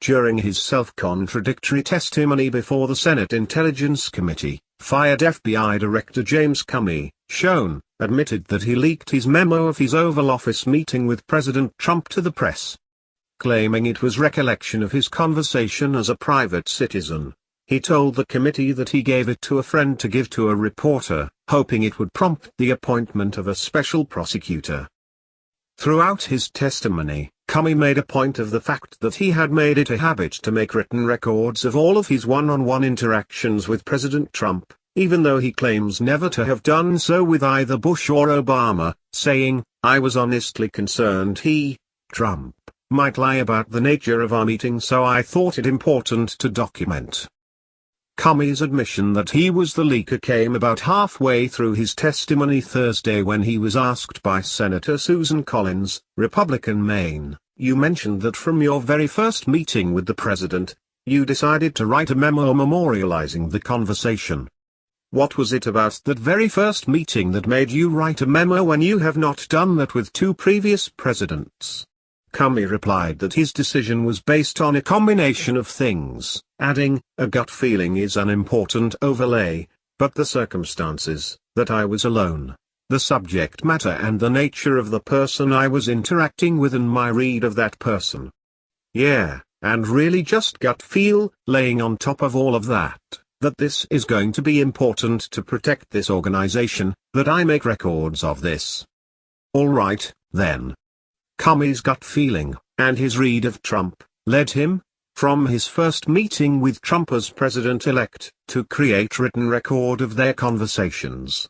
during his self-contradictory testimony before the Senate Intelligence Committee, fired FBI Director James Comey, shown, admitted that he leaked his memo of his Oval Office meeting with President Trump to the press. Claiming it was recollection of his conversation as a private citizen, he told the committee that he gave it to a friend to give to a reporter, hoping it would prompt the appointment of a special prosecutor. Throughout his testimony, Comey made a point of the fact that he had made it a habit to make written records of all of his one-on-one interactions with President Trump, even though he claims never to have done so with either Bush or Obama, saying, "I was honestly concerned he, Trump, might lie about the nature of our meeting, so I thought it important to document." Comey's admission that he was the leaker came about halfway through his testimony Thursday when he was asked by Senator Susan Collins, Republican Maine, "You mentioned that from your very first meeting with the president, you decided to write a memo memorializing the conversation. What was it about that very first meeting that made you write a memo when you have not done that with two previous presidents?" Comey replied that his decision was based on a combination of things, adding, "A gut feeling is an important overlay, but the circumstances, that I was alone, the subject matter and the nature of the person I was interacting with and my read of that person. Yeah, and really just gut feel, laying on top of all of that, that this is going to be important to protect this organization, that I make records of this." All right, then. Comey's gut feeling, and his read of Trump, led him, from his first meeting with Trump as president-elect, to create written record of their conversations.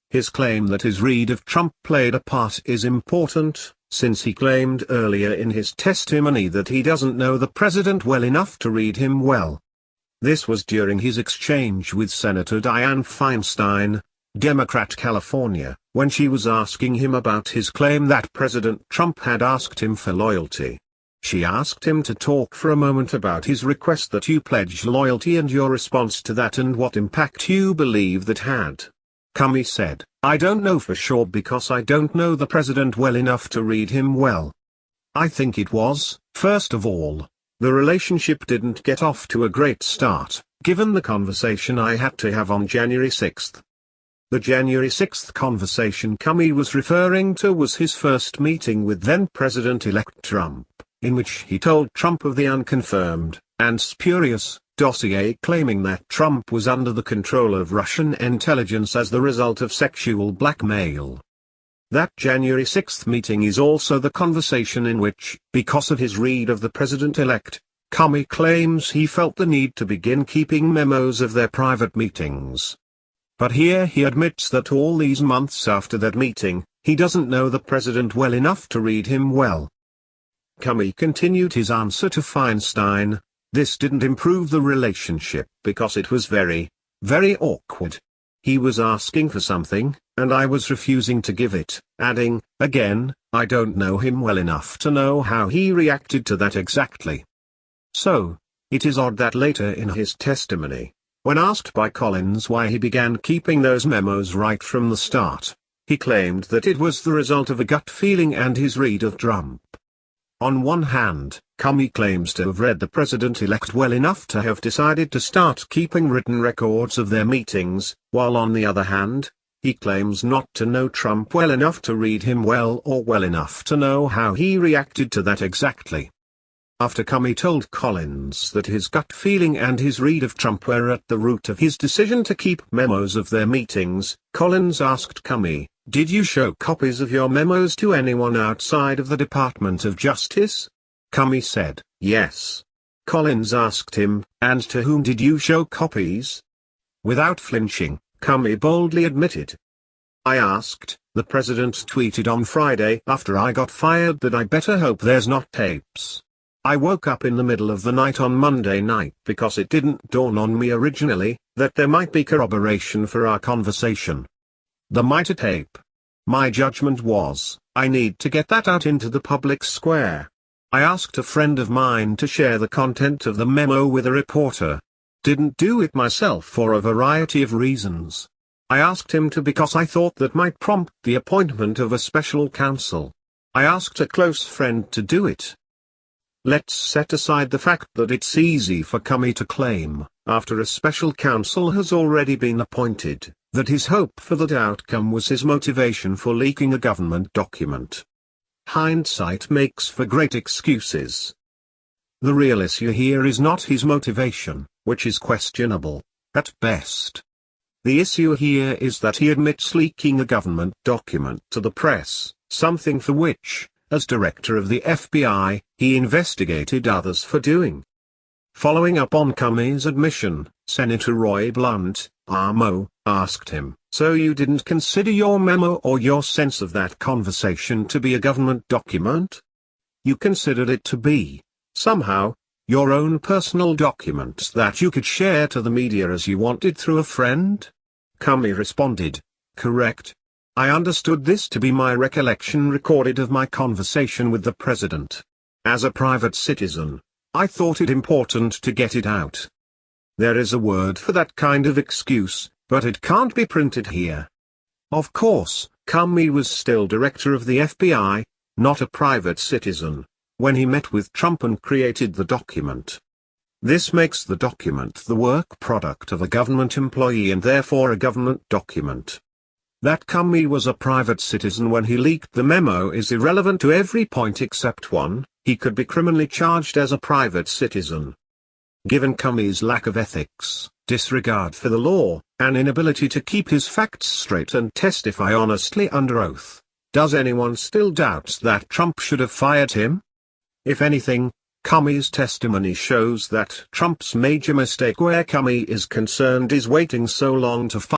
His claim that his read of Trump played a part is important, since he claimed earlier in his testimony that he doesn't know the president well enough to read him well. This was during his exchange with Senator Dianne Feinstein, Democrat California, when she was asking him about his claim that President Trump had asked him for loyalty. She asked him to talk for a moment about his request that you pledge loyalty and your response to that and what impact you believe that had. Comey said, "I don't know for sure because I don't know the president well enough to read him well. I think it was, first of all, the relationship didn't get off to a great start, given the conversation I had to have on January 6th. The January 6th conversation Comey was referring to was his first meeting with then-President-elect Trump, in which he told Trump of the unconfirmed, and spurious, dossier claiming that Trump was under the control of Russian intelligence as the result of sexual blackmail. That January 6th meeting is also the conversation in which, because of his read of the president-elect, Comey claims he felt the need to begin keeping memos of their private meetings. But here he admits that all these months after that meeting, he doesn't know the president well enough to read him well. Comey continued his answer to Feinstein, "This didn't improve the relationship because it was very, very awkward. He was asking for something, and I was refusing to give it," adding, "Again, I don't know him well enough to know how he reacted to that exactly." So, it is odd that later in his testimony, when asked by Collins why he began keeping those memos right from the start, he claimed that it was the result of a gut feeling and his read of Trump. On one hand, Comey claims to have read the president-elect well enough to have decided to start keeping written records of their meetings, while on the other hand, he claims not to know Trump well enough to read him well or well enough to know how he reacted to that exactly. After Comey told Collins that his gut feeling and his read of Trump were at the root of his decision to keep memos of their meetings, Collins asked Comey, "Did you show copies of your memos to anyone outside of the Department of Justice?" Comey said, "Yes." Collins asked him, "And to whom did you show copies?" Without flinching, Comey boldly admitted, "I asked, the president tweeted on Friday after I got fired that I better hope there's not tapes. I woke up in the middle of the night on Monday night because it didn't dawn on me originally, that there might be corroboration for our conversation. There might a tape. My judgment was, I need to get that out into the public square. I asked a friend of mine to share the content of the memo with a reporter. Didn't do it myself for a variety of reasons. I asked him to because I thought that might prompt the appointment of a special counsel. I asked a close friend to do it. Let's set aside the fact that it's easy for Comey to claim, after a special counsel has already been appointed, that his hope for that outcome was his motivation for leaking a government document. Hindsight makes for great excuses. The real issue here is not his motivation, which is questionable, at best. The issue here is that he admits leaking a government document to the press, something for which, as director of the FBI, he investigated others for doing. Following up on Comey's admission, Senator Roy Blunt, Memo, asked him, "So you didn't consider your memo or your sense of that conversation to be a government document? You considered it to be, somehow, your own personal documents that you could share to the media as you wanted through a friend?" Comey responded, "Correct. I understood this to be my recollection recorded of my conversation with the president. As a private citizen, I thought it important to get it out." There is a word for that kind of excuse, but it can't be printed here. Of course, Comey was still director of the FBI, not a private citizen, when he met with Trump and created the document. This makes the document the work product of a government employee and therefore a government document. That Comey was a private citizen when he leaked the memo is irrelevant to every point except one: he could be criminally charged as a private citizen. Given Comey's lack of ethics, disregard for the law, and inability to keep his facts straight and testify honestly under oath, does anyone still doubt that Trump should have fired him? If anything, Comey's testimony shows that Trump's major mistake where Comey is concerned is waiting so long to fire